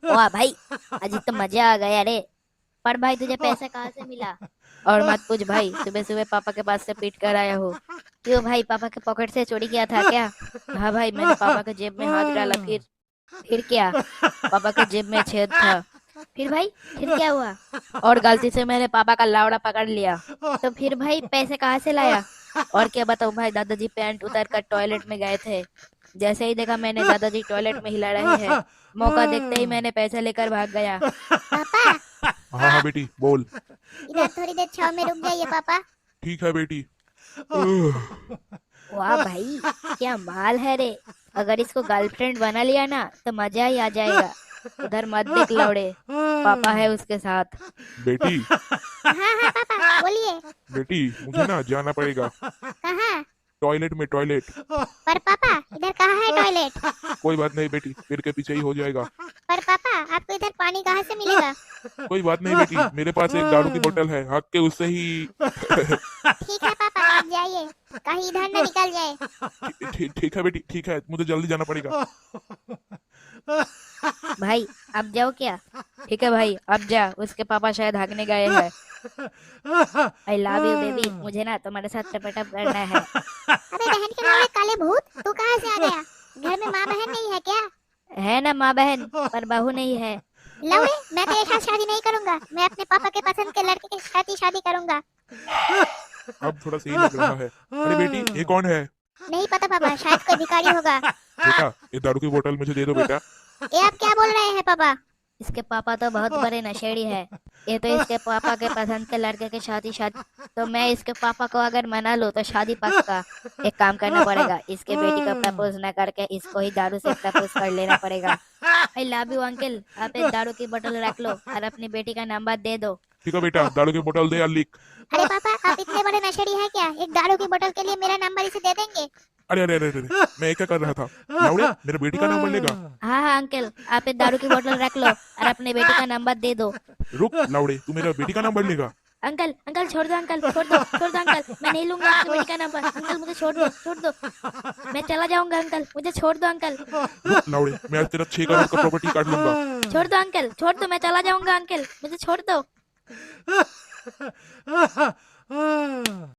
वाह भाई, आज तो मजा आ गया रे। पर भाई तुझे पैसा कहाँ से मिला? और मत पूछ भाई, सुबह सुबह पापा के पास से पीट कर आया हो। क्यों भाई, पापा के पॉकेट से चोरी किया था क्या? हाँ भाई, मैंने पापा के जेब में हाथ डाला, फिर क्या? पापा के जेब में छेद था। फिर भाई, फिर क्या हुआ? और गलती से मैंने पापा का लावड़ा पकड़ लिया। तो फिर भाई पैसे कहाँ से लाया? और क्या बताऊं भाई, दादाजी पैंट उतार कर टॉयलेट में गए थे। जैसे ही देखा मैंने दादाजी टॉयलेट में हिला रहे हैं, मौका देखते ही मैंने पैसे लेकर भाग गया। पापा, हाँ हाँ बेटी बोल। इधर थोड़ी देर छाव में रुक जाइए पापा। ठीक है बेटी। उह, वाह भाई, क्या माल है रे। अगर इसको गर्लफ्रेंड बना लिया ना तो मजा ही आ जाएगा। उधर मत देख लौड़े, पापा है उसके साथ। बेटी हाँ हाँ पापा, बोलिए। बेटी मुझे ना जाना पड़ेगा कहाँ? टॉयलेट में, टॉयलेट। पर पापा, इधर कहाँ है टॉयलेट? कोई बात नहीं बेटी, पेड़ के पीछे ही हो जाएगा। पर पापा, आपको इधर पानी कहाँ से मिलेगा? कोई बात नहीं बेटी, मेरे पास एक दारू की बोतल है, हक के उससे ही। ठीक है पापा, आप जाइए, कहीं इधर न निकल जाए। ठीक है बेटी, ठीक है, मुझे जल्दी जाना पड़ेगा। भाई अब जाओ क्या? ठीक है भाई, अब जा, उसके पापा शायद भागने गए हैं। आई लव यू बेबी, मुझे ना तुम्हारे साथ टपटप करना है। अरे बहन के नाम काले भूत, तू कहाँ से आ गया? घर में माँ बहन नहीं है क्या? है ना माँ बहन, पर बहू नहीं है। लौड़े, मैं तेरे साथ शादी नहीं करूंगा। मैं अपने पापा के पसंद के लड़के के साथ ही शादी करूंगा। अब थोड़ा सही लग रहा है। अरे बेटी ये कौन है? नहीं पता पापा, शायद कोई भिखारी होगा। बेटा ये दारू की बोतल मुझे दे दो बेटा। ये आप क्या बोल रहे हैं पापा? इसके पापा तो बहुत बड़े नशेड़ी है। ये तो इसके पापा के पसंद के लड़के के शादी तो मैं इसके पापा को अगर मना लूं तो शादी पक्का। एक काम करना पड़ेगा, इसके बेटी को प्रपोज न करके इसको ही दारू से प्रपोज कर लेना पड़ेगा। आई लव यू अंकल, आप एक दारू की बोतल रख लो और अपनी बेटी का नंबर दे दो। ठीक है बेटा, दारू की बोतल दे और लिख। अरे पापा, आप इतने बड़े नशेड़ी हैं क्या? एक दारू की बोतल के लिए मेरा नंबर इसे दे देंगे? अरे अरे अरे अरे, मैं क्या कर रहा था? लाउड़े मेरे बेटी का नंबर लेगा। हाँ हाँ अंकल, आप एक दारू की बोतल रख लो और अपनी बेटी का नंबर दे दो। रुक लाउड़े, तू मेरा बेटी का नंबर लेगा? अंकल अंकल छोड़ दो, अंकल छोड़ दो, छोड़ दो अंकल, मैं नहीं लूंगा आपकी बेटी का नंबर। अंकल मुझे छोड़ दो, छोड़ दो, मैं चला जाऊंगा अंकल, मुझे छोड़ दो अंकल। रुक लाउड़े, मैं आज तेरा 6 करोड़ का प्रॉपर्टी काट लूंगा। छोड़ दो अंकल, छोड़ दो, मैं चला जाऊंगा अंकल, मुझे छोड़ दो।